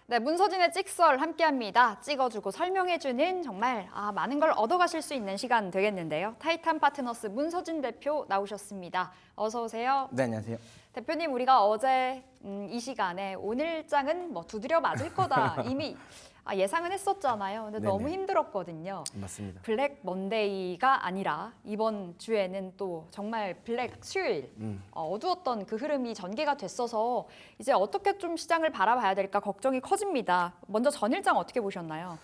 네, 문서진의 찍썰 함께합니다. 찍어주고 설명해주는 정말 많은 걸 얻어가실 수 있는 시간 되겠는데요. 타이탄 파트너스 문서진 대표 나오셨습니다. 어서 오세요. 네, 안녕하세요. 대표님, 우리가 어제 이 시간에 오늘장은 뭐 두드려 맞을 거다 이미 예상은 했었잖아요. 근데 네네. 너무 힘들었거든요. 맞습니다. 블랙 먼데이가 아니라 이번 주에는 또 정말 블랙 수요일 어두웠던 그 흐름이 전개가 됐어서 이제 어떻게 좀 시장을 바라봐야 될까 걱정이 커집니다. 먼저 전일장 어떻게 보셨나요?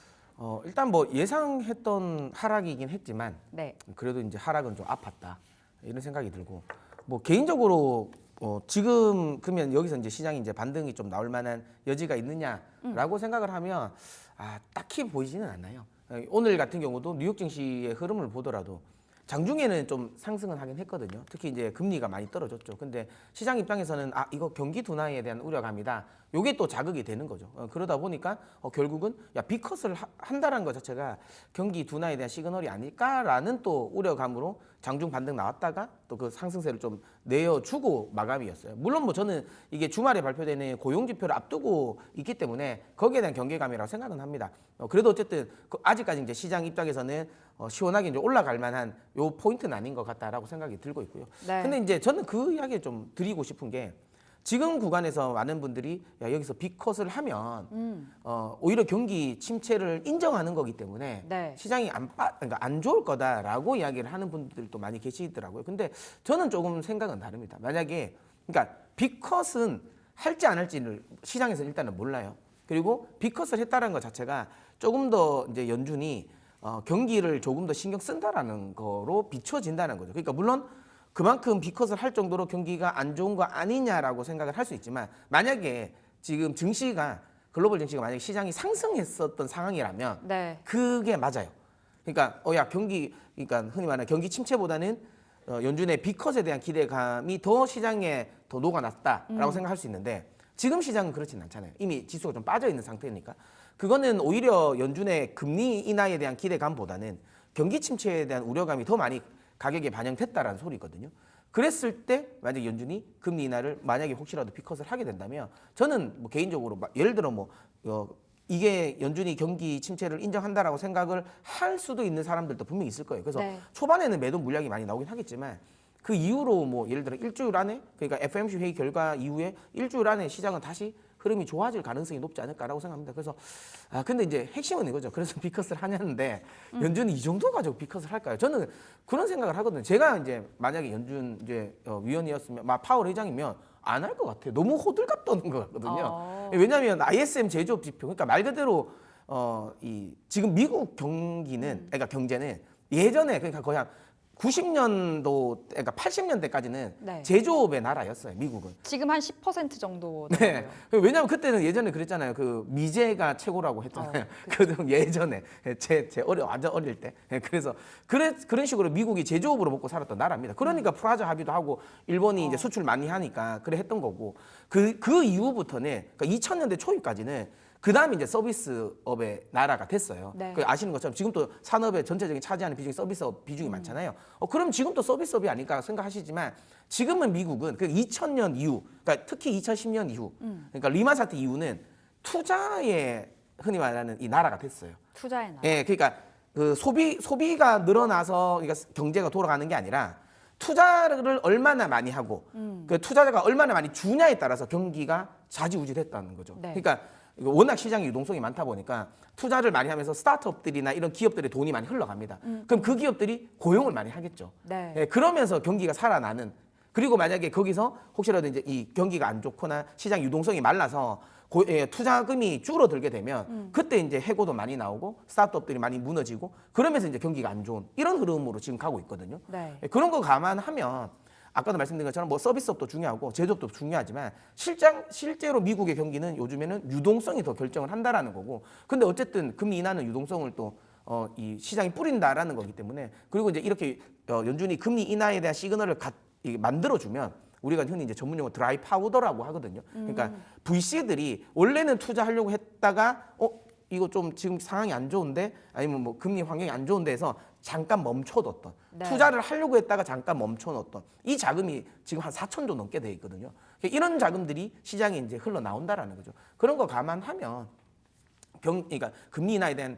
일단 뭐 예상했던 하락이긴 했지만 네. 그래도 이제 하락은 좀 아팠다 이런 생각이 들고 뭐 개인적으로 지금 그러면 여기서 이제 시장이 이제 반등이 좀 나올 만한 여지가 있느냐라고 생각을 하면 딱히 보이지는 않아요. 오늘 같은 경우도 뉴욕 증시의 흐름을 보더라도 장중에는 좀 상승은 하긴 했거든요. 특히 이제 금리가 많이 떨어졌죠. 근데 시장 입장에서는 이거 경기 둔화에 대한 우려감이다. 요게 또 자극이 되는 거죠. 그러다 보니까 결국은 빅컷을 한다는 것 자체가 경기 둔화에 대한 시그널이 아닐까라는 또 우려감으로 장중 반등 나왔다가 또 그 상승세를 좀 내어주고 마감이었어요. 물론 뭐 저는 이게 주말에 발표되는 고용 지표를 앞두고 있기 때문에 거기에 대한 경계감이라고 생각은 합니다. 그래도 어쨌든 아직까지 이제 시장 입장에서는 시원하게 이제 올라갈 만한 요 포인트는 아닌 것 같다라고 생각이 들고 있고요. 네. 근데 이제 저는 그 이야기를 좀 드리고 싶은 게 지금 구간에서 많은 분들이 여기서 빅컷을 하면 오히려 경기 침체를 인정하는 거기 때문에 네. 시장이 그러니까 안 좋을 거다라고 이야기를 하는 분들도 많이 계시더라고요. 근데 저는 조금 생각은 다릅니다. 만약에 그러니까 빅컷은 할지 안 할지를 시장에서 일단은 몰라요. 그리고 빅컷을 했다는 것 자체가 조금 더 이제 연준이 경기를 조금 더 신경 쓴다라는 거로 비춰진다는 거죠. 그러니까 물론 그만큼 빅컷을 할 정도로 경기가 안 좋은 거 아니냐라고 생각을 할 수 있지만 만약에 지금 증시가 글로벌 증시가 만약에 시장이 상승했었던 상황이라면 네. 그게 맞아요. 그러니까 그러니까 흔히 말하는 경기 침체보다는 연준의 빅컷에 대한 기대감이 더 시장에 더 녹아났다라고 생각할 수 있는데 지금 시장은 그렇진 않잖아요. 이미 지수가 좀 빠져 있는 상태니까 그거는 오히려 연준의 금리 인하에 대한 기대감보다는 경기 침체에 대한 우려감이 더 많이 가격에 반영됐다라는 소리거든요. 그랬을 때 만약 연준이 금리 인하를 만약에 혹시라도 빅컷을 하게 된다면 저는 뭐 개인적으로 예를 들어 이게 연준이 경기 침체를 인정한다라고 생각을 할 수도 있는 사람들도 분명히 있을 거예요. 그래서 네. 초반에는 매도 물량이 많이 나오긴 하겠지만 그 이후로 뭐 예를 들어 일주일 안에 그러니까 FOMC 회의 결과 이후에 일주일 안에 시장은 다시 흐름이 좋아질 가능성이 높지 않을까라고 생각합니다. 그래서 근데 이제 핵심은 이거죠. 그래서 빅컷을 하냐는데 연준이 이 정도 가지고 빅컷을 할까요? 저는 그런 생각을 하거든요. 제가 이제 만약에 연준 이제 위원이었으면 파월 회장이면 안 할 것 같아요. 너무 호들갑 떠는 것 같거든요. 왜냐하면 ISM 제조업 지표 그러니까 말 그대로 지금 미국 경기는 그러니까 경제는 예전에 그러니까 거의 한 90년도 그러니까 80년대까지는 네. 제조업의 나라였어요. 미국은. 지금 한 10% 정도 네. 되고요. 왜냐하면 그때는 예전에 그랬잖아요. 그 미제가 최고라고 했잖아요. 그 예전에 제 완전 어릴 때. 그래서 그런 식으로 미국이 제조업으로 먹고 살았던 나라입니다. 그러니까 프라자 합의도 하고 일본이 이제 수출 많이 하니까 그래 했던 거고 그 이후부터는 그러니까 2000년대 초까지는 그 다음에 이제 서비스업의 나라가 됐어요. 네. 아시는 것처럼 지금 또 산업의 전체적인 차지하는 비중이 서비스업 비중이 많잖아요. 그럼 지금 또 서비스업이 아닐까 생각하시지만 지금은 미국은 그 2000년 이후, 그러니까 특히 2010년 이후, 그러니까 리만 사태 이후는 투자의 흔히 말하는 이 나라가 됐어요. 투자의 나라. 예, 그러니까 그 소비가 늘어나서 그러니까 경제가 돌아가는 게 아니라 투자를 얼마나 많이 하고 그 투자자가 얼마나 많이 주냐에 따라서 경기가 좌지우지됐다는 거죠. 네. 그러니까 워낙 시장에 유동성이 많다 보니까 투자를 많이 하면서 스타트업들이나 이런 기업들의 돈이 많이 흘러갑니다. 그럼 그 기업들이 고용을 많이 하겠죠. 네. 예, 그러면서 경기가 살아나는 그리고 만약에 거기서 혹시라도 이제 이 경기가 안 좋거나 시장 유동성이 말라서 투자금이 줄어들게 되면 그때 이제 해고도 많이 나오고 스타트업들이 많이 무너지고 그러면서 이제 경기가 안 좋은 이런 흐름으로 지금 가고 있거든요. 네. 그런 거 감안하면 아까도 말씀드린 것처럼 뭐 서비스업도 중요하고 제조업도 중요하지만 실제로 미국의 경기는 요즘에는 유동성이 더 결정을 한다라는 거고 근데 어쨌든 금리 인하는 유동성을 또 이 시장이 뿌린다라는 거기 때문에 그리고 이제 이렇게 연준이 금리 인하에 대한 시그널을 만들어주면 우리가 흔히 이제 전문 용어 드라이 파우더라고 하거든요. 그러니까 VC들이 원래는 투자하려고 했다가 이거 좀 지금 상황이 안 좋은데 아니면 뭐 금리 환경이 안 좋은 데서 잠깐 멈춰뒀던 네. 투자를 하려고 했다가 잠깐 멈춰놓던 이 자금이 지금 한 4천조 넘게 돼 있거든요. 이런 자금들이 시장에 이제 흘러나온다라는 거죠. 그런 거 감안하면 그러니까 금리 인하에 대한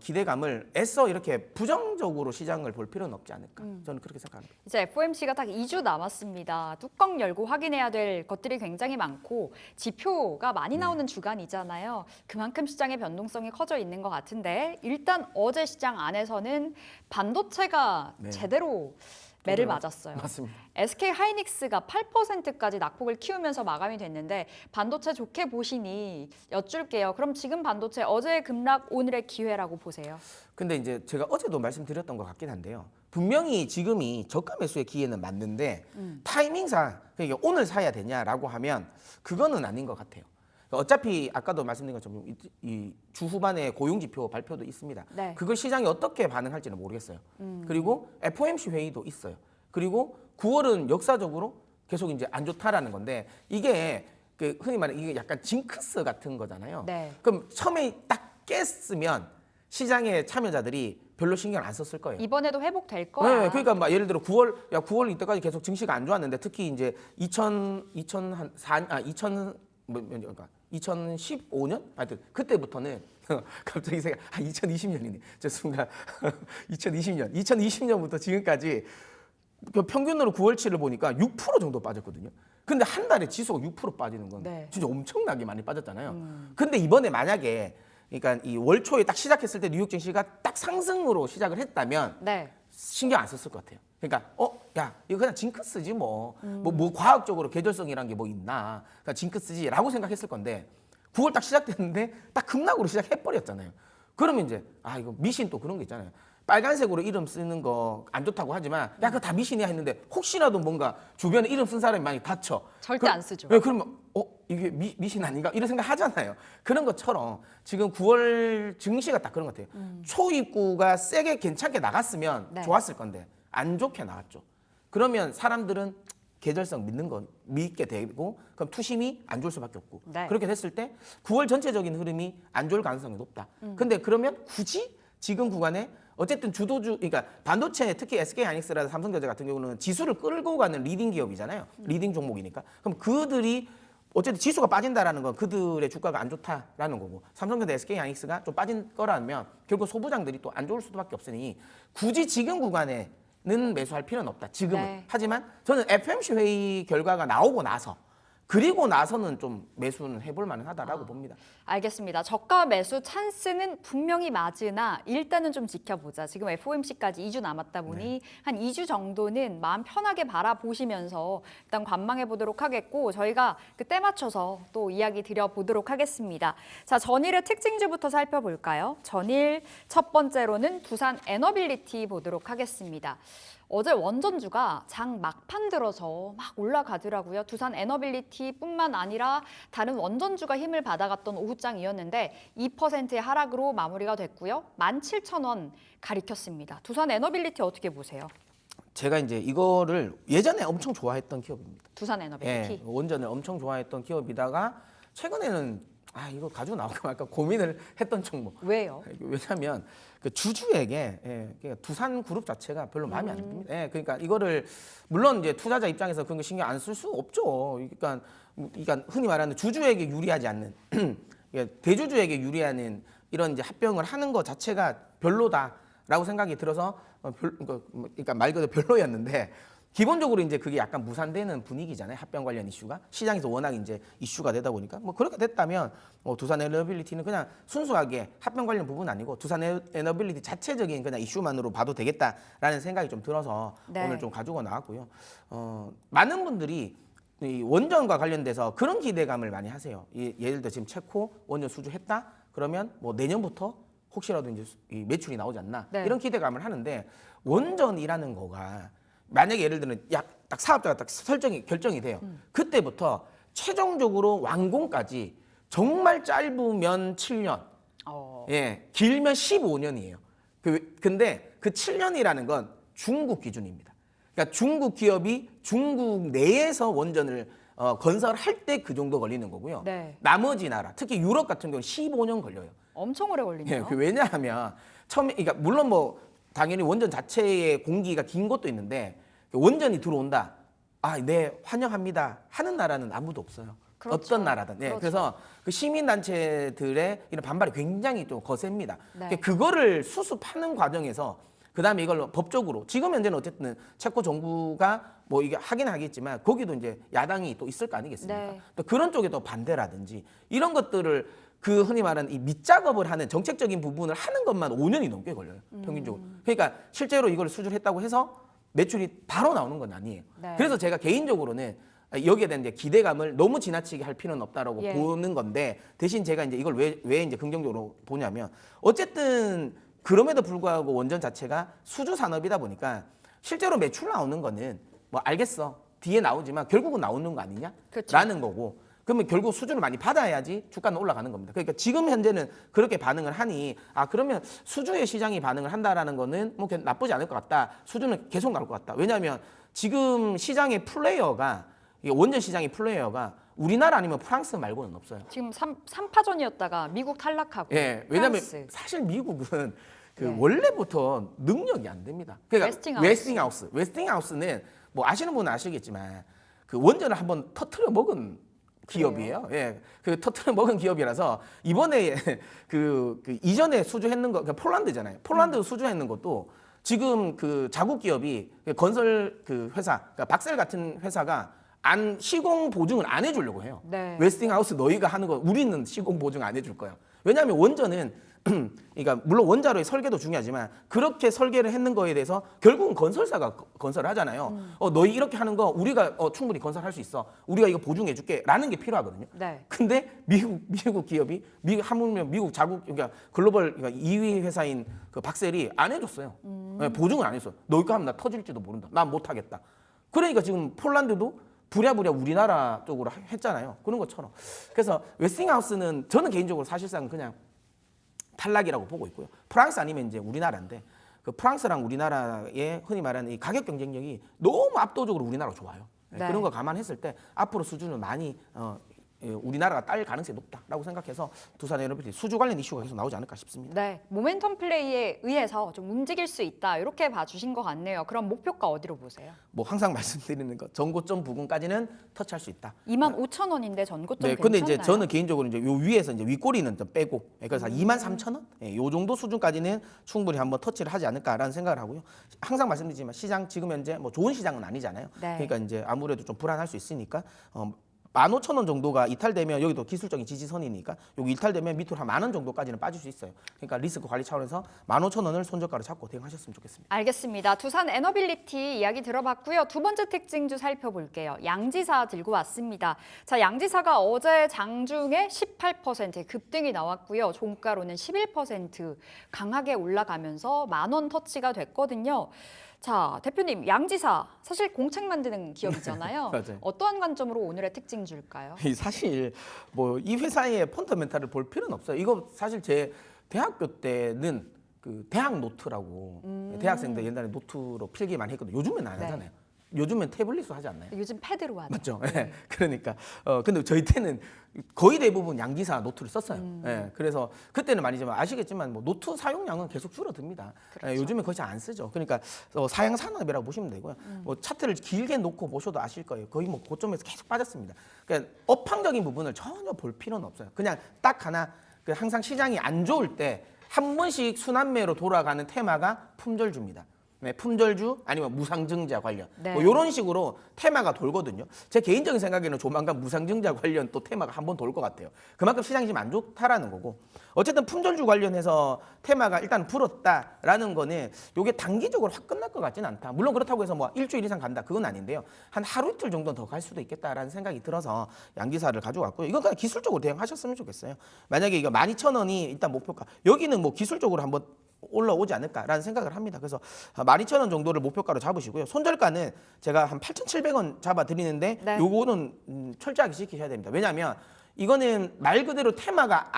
기대감을 애써 이렇게 부정적으로 시장을 볼 필요는 없지 않을까. 저는 그렇게 생각합니다. 이제 FOMC가 딱 2주 남았습니다. 뚜껑 열고 확인해야 될 것들이 굉장히 많고 지표가 많이 나오는 주간이잖아요. 그만큼 시장의 변동성이 커져 있는 것 같은데 일단 어제 시장 안에서는 반도체가 네. 제대로 매를 맞았어요. 맞습니다. SK 하이닉스가 8%까지 낙폭을 키우면서 마감이 됐는데 반도체 좋게 보시니 여쭐게요. 그럼 지금 반도체 어제의 급락 오늘의 기회라고 보세요? 근데 이제 제가 어제도 말씀드렸던 것 같긴 한데요. 분명히 지금이 저가 매수의 기회는 맞는데 타이밍상 그러니까 오늘 사야 되냐라고 하면 그거는 아닌 것 같아요. 어차피 아까도 말씀드린 것처럼 이 주 후반에 고용지표 발표도 있습니다. 네. 그걸 시장이 어떻게 반응할지는 모르겠어요. 그리고 FOMC 회의도 있어요. 그리고 9월은 역사적으로 계속 이제 안 좋다라는 건데 이게 그 흔히 말하는 이게 약간 징크스 같은 거잖아요. 네. 그럼 처음에 딱 깼으면 시장의 참여자들이 별로 신경 안 썼을 거예요. 이번에도 회복될 거야. 네, 그러니까 막 예를 들어 9월 이때까지 계속 증시가 안 좋았는데 특히 이제 2015년 하여튼 그때부터는 갑자기 생각 2020년이네. 저 순간 2020년부터 지금까지 그 평균으로 9월치를 보니까 6% 정도 빠졌거든요. 근데 한 달에 지수가 6% 빠지는 건 네. 진짜 엄청나게 많이 빠졌잖아요. 근데 이번에 만약에 그러니까 이 월 초에 딱 시작했을 때 뉴욕 증시가 딱 상승으로 시작을 했다면 네. 신경 안 썼을 것 같아요. 그러니까 야 이거 그냥 징크스지 뭐 과학적으로 계절성이란 게 뭐 있나 그냥 징크스지라고 생각했을 건데 9월 딱 시작됐는데 딱 급락으로 시작해버렸잖아요. 그러면 이제 이거 미신 또 그런 게 있잖아요. 빨간색으로 이름 쓰는 거 안 좋다고 하지만 야 그거 다 미신이야 했는데 혹시라도 뭔가 주변에 이름 쓴 사람이 많이 다쳐 절대 안 쓰죠. 네, 그러면 이게 미신 아닌가 이런 생각 하잖아요. 그런 것처럼 지금 9월 증시가 딱 그런 것 같아요. 초입구가 세게 괜찮게 나갔으면 네. 좋았을 건데 안 좋게 나왔죠. 그러면 사람들은 계절성 믿게 되고 그럼 투심이 안 좋을 수밖에 없고 네. 그렇게 됐을 때 9월 전체적인 흐름이 안 좋을 가능성이 높다. 근데 그러면 굳이 지금 구간에 어쨌든 그러니까 반도체 특히 SK 하이닉스라든지 삼성전자 같은 경우는 지수를 끌고 가는 리딩 기업이잖아요. 리딩 종목이니까. 그럼 그들이 어쨌든 지수가 빠진다라는 건 그들의 주가가 안 좋다라는 거고 삼성전자 SK 하이닉스가 좀 빠진 거라면 결국 소부장들이 또 안 좋을 수밖에 없으니 굳이 지금 구간에는 매수할 필요는 없다. 지금은. 네. 하지만 저는 FOMC 회의 결과가 나오고 나서 그리고 나서는 좀 매수는 해볼 만하다라고 봅니다. 알겠습니다. 저가 매수 찬스는 분명히 맞으나 일단은 좀 지켜보자. 지금 FOMC까지 2주 남았다 보니 한 2주 정도는 마음 편하게 바라보시면서 일단 관망해 보도록 하겠고 저희가 그때 맞춰서 또 이야기 드려보도록 하겠습니다. 자, 전일의 특징주부터 살펴볼까요? 전일 첫 번째로는 두산 에너빌리티 보도록 하겠습니다. 어제 원전주가 장 막판 들어서 막 올라가더라고요. 두산 에너빌리티뿐만 아니라 다른 원전주가 힘을 받아갔던 오후장이었는데 2%의 하락으로 마무리가 됐고요. 17,000원 가리켰습니다. 두산 에너빌리티 어떻게 보세요? 제가 이제 이거를 예전에 엄청 좋아했던 기업입니다. 두산 에너빌리티. 예, 원전을 엄청 좋아했던 기업이다가 최근에는 이거 가지고 나올까 말까 고민을 했던 종목. 왜요? 왜냐하면 그 주주에게 그러니까 두산 그룹 자체가 별로 마음에 안 듭니다. 그러니까 이거를 물론 이제 투자자 입장에서 그런 거 신경 안 쓸 수 없죠. 그러니까 흔히 말하는 주주에게 유리하지 않는 대주주에게 유리하는 이런 이제 합병을 하는 것 자체가 별로다라고 생각이 들어서 그러니까 말 그대로 별로였는데. 기본적으로 이제 그게 약간 무산되는 분위기잖아요. 합병 관련 이슈가 시장에서 워낙 이제 이슈가 되다 보니까 뭐 그렇게 됐다면 두산 에너빌리티는 그냥 순수하게 합병 관련 부분 아니고 두산 에너빌리티 자체적인 그냥 이슈만으로 봐도 되겠다라는 생각이 좀 들어서 네. 오늘 좀 가지고 나왔고요. 많은 분들이 이 원전과 관련돼서 그런 기대감을 많이 하세요. 예를 들어 지금 체코 원전 수주했다 그러면 뭐 내년부터 혹시라도 이제 이 매출이 나오지 않나 네. 이런 기대감을 하는데 원전이라는 거가 만약에 예를 들면 딱 사업자가 딱 결정이 돼요. 그때부터 최종적으로 완공까지 정말 짧으면 7년, 길면 15년이에요. 근데 그 7년이라는 건 중국 기준입니다. 그러니까 중국 기업이 중국 내에서 원전을 건설할 때 그 정도 걸리는 거고요. 네. 나머지 나라, 특히 유럽 같은 경우는 15년 걸려요. 엄청 오래 걸리네요. 왜냐하면 처음에 그러니까 물론 뭐 당연히 원전 자체의 공기가 긴 것도 있는데 원전이 들어온다. 네, 환영합니다 하는 나라는 아무도 없어요. 그렇죠. 어떤 나라든. 예, 그렇죠. 그래서 그 시민단체들의 이런 반발이 굉장히 좀 거셉니다. 네. 그거를 수습하는 과정에서 그다음에 이걸 법적으로 지금 현재는 어쨌든 체코 정부가 뭐 이게 하긴 하겠지만 거기도 이제 야당이 또 있을 거 아니겠습니까? 네. 또 그런 쪽에 또 반대라든지 이런 것들을 그 흔히 말하는 이 밑작업을 하는 정책적인 부분을 하는 것만 5년이 넘게 걸려요. 평균적으로. 그러니까 실제로 이걸 수주했다고 해서 매출이 바로 나오는 건 아니에요. 네. 그래서 제가 개인적으로는 여기에 대한 이제 기대감을 너무 지나치게 할 필요는 없다라고 예. 보는 건데 대신 제가 이제 이걸 왜 이제 긍정적으로 보냐면 어쨌든 그럼에도 불구하고 원전 자체가 수주 산업이다 보니까 실제로 매출 나오는 거는 뭐 알겠어 뒤에 나오지만 결국은 나오는 거 아니냐? 그쵸. 라는 거고 그러면 결국 수주를 많이 받아야지 주가는 올라가는 겁니다. 그러니까 지금 현재는 그렇게 반응을 하니 그러면 수주의 시장이 반응을 한다라는 거는 뭐 나쁘지 않을 것 같다. 수주는 계속 나올 것 같다. 왜냐하면 지금 시장의 플레이어가 이 원전 시장의 플레이어가 우리나라 아니면 프랑스 말고는 없어요. 지금 3파전이었다가 미국 탈락하고 예, 왜냐하면 프랑스. 사실 미국은 그 네. 원래부터 능력이 안 됩니다. 그러니까 웨스팅하우스는 뭐 아시는 분은 아시겠지만 그 원전을 한번 터트려 먹은 기업이에요. 예, 그 터트려 먹은 기업이라서 이번에 그 이전에 수주했는 거, 그러니까 폴란드잖아요. 폴란드 수주했는 것도 지금 그 자국 기업이 건설 그 회사, 그러니까 박셀 같은 회사가 시공 보증을 안 해주려고 해요. 네. 웨스팅하우스 너희가 하는 거 우리는 시공 보증 안 해줄 거야. 왜냐하면 원전은 그러니까 물론 원자로의 설계도 중요하지만 그렇게 설계를 했는 거에 대해서 결국은 건설사가 건설을 하잖아요. 너희 이렇게 하는 거 우리가 충분히 건설할 수 있어. 우리가 이거 보증해줄게라는 게 필요하거든요. 네. 근데 미국 기업이 하물며 미국 자국 그러니까 글로벌 그러니까 2위 회사인 그 박셀이 안 해줬어요. 네, 보증을 안 했어. 너희 거 하면 나 터질지도 모른다. 난 못하겠다. 그러니까 지금 폴란드도 부랴부랴 우리나라 쪽으로 했잖아요. 그런 것처럼. 그래서 웨스팅하우스는 저는 개인적으로 사실상 그냥 탈락이라고 보고 있고요. 프랑스 아니면 이제 우리나라인데 그 프랑스랑 우리나라의 흔히 말하는 이 가격 경쟁력이 너무 압도적으로 우리나라가 좋아요. 네. 그런 거 감안했을 때 앞으로 수주는 많이 우리나라가 딸 가능성이 높다라고 생각해서 두산 에너빌리티 수주 관련 이슈가 계속 나오지 않을까 싶습니다. 네, 모멘텀 플레이에 의해서 좀 움직일 수 있다 이렇게 봐주신 것 같네요. 그럼 목표가 어디로 보세요? 뭐 항상 말씀드리는 거 전고점 부근까지는 터치할 수 있다. 25,000원인데 전고점 네, 괜찮나요? 근데 이제 저는 개인적으로 이제 요 위에서 이제 윗꼬리는 좀 빼고, 그래서 23,000원, 요 정도 수준까지는 충분히 한번 터치를 하지 않을까라는 생각을 하고요. 항상 말씀드리지만 시장 지금 현재 뭐 좋은 시장은 아니잖아요. 네. 그러니까 이제 아무래도 좀 불안할 수 있으니까 15,000원 정도가 이탈되면 여기도 기술적인 지지선이니까 여기 이탈되면 밑으로 한 10,000원 정도까지는 빠질 수 있어요. 그러니까 리스크 관리 차원에서 15,000원을 손절가로 잡고 대응하셨으면 좋겠습니다. 알겠습니다. 두산 에너빌리티 이야기 들어봤고요. 두 번째 특징주 살펴볼게요. 양지사 들고 왔습니다. 자, 양지사가 어제 장중에 18% 급등이 나왔고요. 종가로는 11% 강하게 올라가면서 10,000원 터치가 됐거든요. 자, 대표님, 양지사 사실 공책 만드는 기업이잖아요. 맞아요. 어떠한 관점으로 오늘의 특징 줄까요? 사실 뭐 이 회사의 펀더멘탈을 볼 필요는 없어요. 이거 사실 제 대학교 때는 그 대학 노트라고 대학생들 옛날에 노트로 필기 많이 했거든요. 요즘은 안 네. 하잖아요. 요즘은 태블릿으로 하지 않나요? 요즘 패드로 하죠. 맞죠. 예. 그러니까 근데 저희 때는 거의 대부분 양지사 노트를 썼어요. 예. 그래서 그때는 말이지만 아시겠지만 뭐 노트 사용량은 계속 줄어듭니다. 그렇죠. 예, 요즘에 거의 잘 안 쓰죠. 그러니까 사양 산업이라고 보시면 되고요. 뭐 차트를 길게 놓고 보셔도 아실 거예요. 거의 뭐 고점에서 계속 빠졌습니다. 그러니까 업황적인 부분을 전혀 볼 필요는 없어요. 그냥 딱 하나 항상 시장이 안 좋을 때 한 번씩 순환매로 돌아가는 테마가 품절주입니다. 네, 품절주 아니면 무상증자 관련 네. 뭐 이런 식으로 테마가 돌거든요. 제 개인적인 생각에는 조만간 무상증자 관련 또 테마가 한번 돌 것 같아요. 그만큼 시장이 지금 안 좋다라는 거고 어쨌든 품절주 관련해서 테마가 일단 불었다라는 거는 이게 단기적으로 확 끝날 것 같지는 않다. 물론 그렇다고 해서 뭐 일주일 이상 간다 그건 아닌데요. 한 하루 이틀 정도는 더 갈 수도 있겠다라는 생각이 들어서 양지사를 가져왔고요. 이건 그냥 기술적으로 대응하셨으면 좋겠어요. 만약에 이거 12,000원이 일단 목표가 여기는 뭐 기술적으로 한번 올라오지 않을까라는 생각을 합니다. 그래서 12,000원 정도를 목표가로 잡으시고요. 손절가는 제가 한 8,700원 잡아드리는데 네. 요거는 철저하게 지키셔야 됩니다. 왜냐하면 이거는 말 그대로 테마가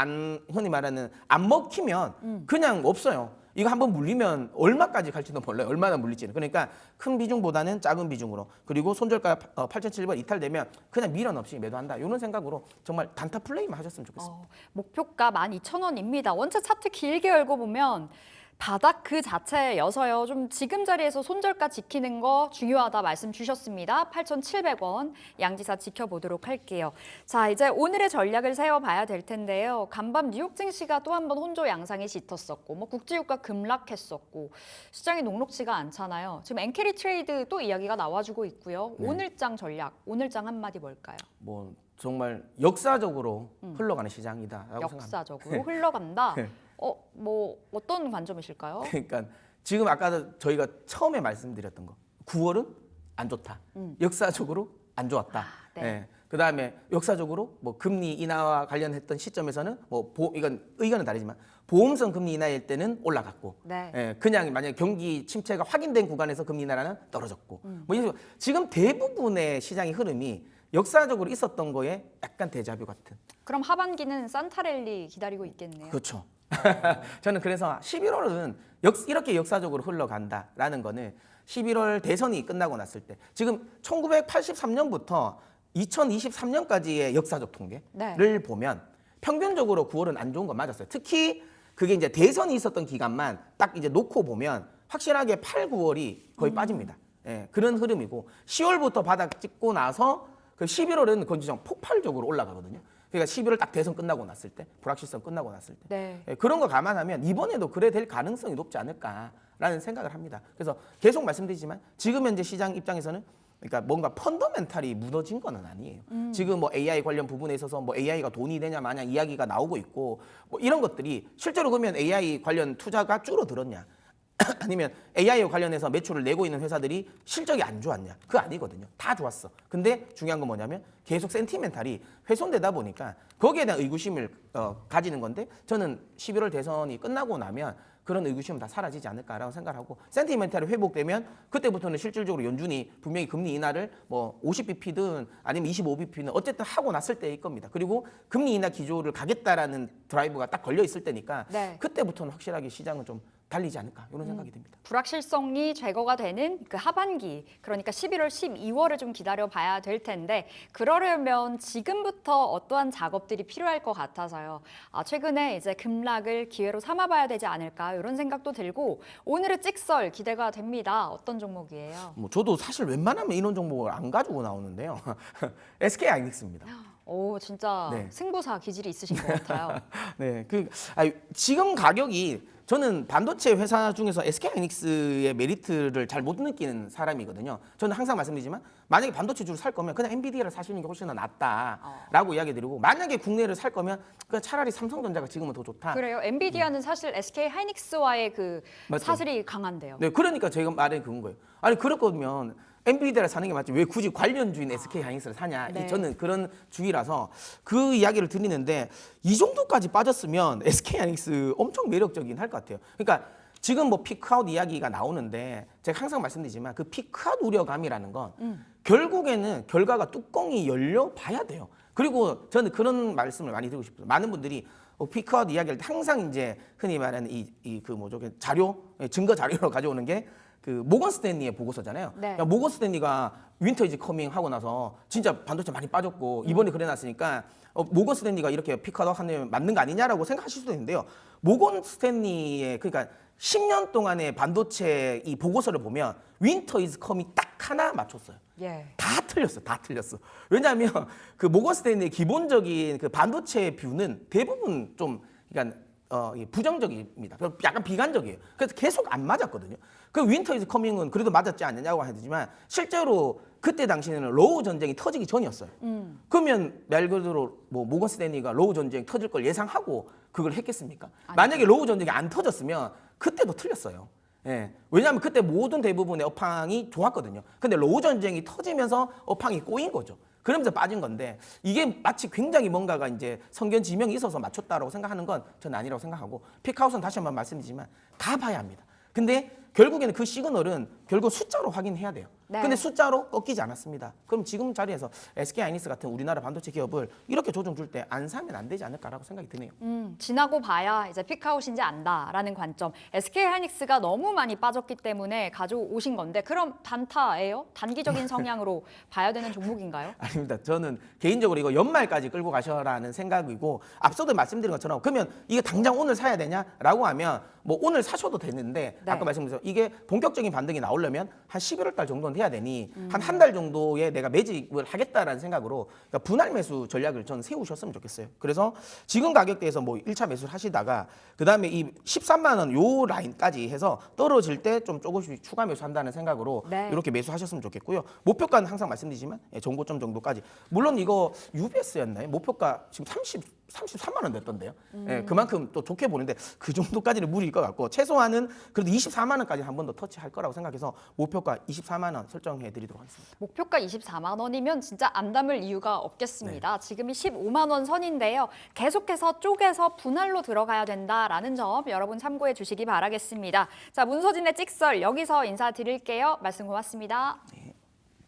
흔히 말하는 안 먹히면 그냥 없어요. 이거 한번 물리면 얼마까지 갈지도 몰라요. 얼마나 물릴지는. 그러니까 큰 비중보다는 작은 비중으로 그리고 손절가 8,700원 이탈되면 그냥 미련 없이 매도한다. 이런 생각으로 정말 단타 플레이만 하셨으면 좋겠습니다. 목표가 12,000원입니다. 원체 차트 길게 열고 보면 바닥 그 자체여서요. 좀 지금 자리에서 손절가 지키는 거 중요하다 말씀 주셨습니다. 8,700원 양지사 지켜보도록 할게요. 자, 이제 오늘의 전략을 세워봐야 될 텐데요. 간밤 뉴욕 증시가 또 한 번 혼조 양상이 짙었었고 뭐 국제유가 급락했었고 시장이 녹록지가 않잖아요. 지금 엔캐리 트레이드 또 이야기가 나와주고 있고요. 네. 오늘장 전략, 오늘장 한마디 뭘까요? 뭐 정말 역사적으로 흘러가는 시장이다라고 생각합니다. 역사적으로 흘러간다. 네. 뭐 어떤 관점이실까요? 그러니까 지금 아까 저희가 처음에 말씀드렸던 거 9월은 안 좋다. 역사적으로 안 좋았다. 네. 예. 그다음에 역사적으로 뭐 금리 인하와 관련했던 시점에서는 뭐 이건 의견은 다르지만 보험성 금리 인하일 때는 올라갔고 네. 예, 그냥 만약에 경기 침체가 확인된 구간에서 금리 인하는 떨어졌고 뭐 이런 식으로 지금 대부분의 시장의 흐름이 역사적으로 있었던 거에 약간 데자뷰 같은. 그럼 하반기는 산타랠리 기다리고 있겠네요. 그렇죠. 저는 그래서 11월은 이렇게 역사적으로 흘러간다라는 거는 11월 대선이 끝나고 났을 때 지금 1983년부터 2023년까지의 역사적 통계를 네. 보면 평균적으로 9월은 안 좋은 건 맞았어요. 특히 그게 이제 대선이 있었던 기간만 딱 이제 놓고 보면 확실하게 8, 9월이 거의 빠집니다. 예, 그런 흐름이고 10월부터 바닥 찍고 나서 그 11월은 건지정 폭발적으로 올라가거든요. 그러니까 11월 딱 대선 끝나고 났을 때, 불확실성 끝나고 났을 때 네. 예, 그런 거 감안하면 이번에도 그래 될 가능성이 높지 않을까라는 생각을 합니다. 그래서 계속 말씀드리지만 지금 현재 시장 입장에서는 그러니까 뭔가 펀더멘탈이 무너진 건 아니에요. 지금 뭐 AI 관련 부분에 있어서 뭐 AI가 돈이 되냐 마냐 이야기가 나오고 있고 뭐 이런 것들이 실제로 그러면 AI 관련 투자가 줄어들었냐? 아니면 AI와 관련해서 매출을 내고 있는 회사들이 실적이 안 좋았냐? 그거 아니거든요. 다 좋았어. 근데 중요한 건 뭐냐면 계속 센티멘탈이 훼손되다 보니까 거기에 대한 의구심을 가지는 건데 저는 11월 대선이 끝나고 나면 그런 의구심은 다 사라지지 않을까라고 생각하고 센티멘탈이 회복되면 그때부터는 실질적으로 연준이 분명히 금리 인하를 뭐 50bp든 아니면 25bp는 어쨌든 하고 났을 때일 겁니다. 그리고 금리 인하 기조를 가겠다라는 드라이브가 딱 걸려 있을 때니까 네. 그때부터는 확실하게 시장은 좀 달리지 않을까 이런 생각이 듭니다. 불확실성이 제거가 되는 그 하반기, 그러니까 11월, 12월을 좀 기다려 봐야 될 텐데 그러려면 지금부터 어떠한 작업들이 필요할 것 같아서요. 최근에 이제 급락을 기회로 삼아봐야 되지 않을까 이런 생각도 들고 오늘의 찍설 기대가 됩니다. 어떤 종목이에요? 뭐 저도 사실 웬만하면 이런 종목을 안 가지고 나오는데요. SK 하이닉스입니다. 오, 진짜 네. 승부사 기질이 있으신 것 같아요. 네, 지금 가격이 저는 반도체 회사 중에서 SK 하이닉스의 메리트를 잘 못 느끼는 사람이거든요. 저는 항상 말씀드리지만 만약에 반도체 주를 살 거면 그냥 엔비디아를 사시는 게 훨씬 더 낫다라고 이야기드리고 만약에 국내를 살 거면 그냥 차라리 삼성전자가 지금은 더 좋다. 그래요. 엔비디아는 사실 SK 하이닉스와의 그 맞죠. 사슬이 강한데요. 네, 그러니까 제가 말한 그건 거예요. 아니 그럴 거면 엔비디아를 사는 게 맞지 왜 굳이 관련주인 SK 하이닉스를 사냐? 네. 저는 그런 주의라서 그 이야기를 드리는데 이 정도까지 빠졌으면 SK 하이닉스 엄청 매력적이긴 할 것 같아요. 그러니까 지금 뭐 피크아웃 이야기가 나오는데 제가 항상 말씀드리지만 그 피크아웃 우려감이라는 건 결국에는 결과가 뚜껑이 열려 봐야 돼요. 그리고 저는 그런 말씀을 많이 드리고 싶어요. 많은 분들이 피크아웃 이야기할 때 항상 이제 흔히 말하는 그 뭐죠 자료 증거 자료로 가져오는 게 그 모건 스탠리의 보고서잖아요. 네. 야, 모건 스탠리가 윈터 이즈 커밍 하고 나서 진짜 반도체 많이 빠졌고 이번에 그래놨으니까 모건 스탠리가 이렇게 피크아웃 하면 맞는 거 아니냐라고 생각하실 수도 있는데요. 모건 스탠리의 그러니까 10년 동안의 반도체 이 보고서를 보면 윈터 이즈 커밍 딱 하나 맞췄어요. 예. 다 틀렸어, 다 틀렸어. 왜냐하면 그 모건 스탠리의 기본적인 그 반도체 뷰는 대부분 좀 그러니까 부정적입니다. 약간 비관적이에요. 그래서 계속 안 맞았거든요. 그 윈터 이즈 커밍은 그래도 맞았지 않느냐고 하지만 실제로 그때 당시에는 로우 전쟁이 터지기 전이었어요. 그러면 말 그대로 뭐 모건 스탠리가 로우 전쟁 터질 걸 예상하고 그걸 했겠습니까? 만약에 로우 전쟁이 안 터졌으면 그때도 틀렸어요. 예. 왜냐하면 그때 모든 대부분의 업황이 좋았거든요. 근데 로우 전쟁이 터지면서 업황이 꼬인 거죠. 그러면서 빠진 건데 이게 마치 굉장히 뭔가가 이제 성견 지명이 있어서 맞췄다라고 생각하는 건 저는 아니라고 생각하고 피크아웃은 다시 한번 말씀드리지만 다 봐야 합니다. 근데 결국에는 그 시그널은 결국 숫자로 확인해야 돼요. 네. 근데 숫자로 꺾이지 않았습니다. 그럼 지금 자리에서 SK 하이닉스 같은 우리나라 반도체 기업을 이렇게 조정 줄 때 안 사면 안 되지 않을까라고 생각이 드네요. 지나고 봐야 이제 피크아웃인지 안다라는 관점. SK 하이닉스가 너무 많이 빠졌기 때문에 가져오신 건데 그럼 단타예요? 단기적인 성향으로 봐야 되는 종목인가요? 아닙니다. 저는 개인적으로 이거 연말까지 끌고 가셔라는 생각이고 앞서도 말씀드린 것처럼 그러면 이거 당장 오늘 사야 되냐라고 하면 뭐 오늘 사셔도 되는데 네. 아까 말씀드렸죠. 이게 본격적인 반등이 나오려면 한 11월 달 정도는 돼야 되니 한 달 정도에 내가 매집을 하겠다라는 생각으로 그러니까 분할 매수 전략을 전 세우셨으면 좋겠어요. 그래서 지금 가격대에서 뭐 1차 매수를 하시다가 그다음에 이 13만 원 요 라인까지 해서 떨어질 때 좀 조금씩 추가 매수한다는 생각으로 네. 이렇게 매수하셨으면 좋겠고요. 목표가는 항상 말씀드리지만 정고점 정도까지. 물론 이거 UBS였나요? 목표가 지금 33만 원 됐던데요. 예, 그만큼 또 좋게 보는데 그 정도까지는 무리일 것 같고 최소한은 그래도 24만 원까지 한 번 더 터치할 거라고 생각해서 목표가 24만 원 설정해 드리도록 하겠습니다. 목표가 24만 원이면 진짜 안 담을 이유가 없겠습니다. 지금이 15만 원 선인데요. 계속해서 쪼개서 분할로 들어가야 된다라는 점 여러분 참고해 주시기 바라겠습니다. 자, 문서진의 찍설 여기서 인사드릴게요. 말씀 고맙습니다. 네.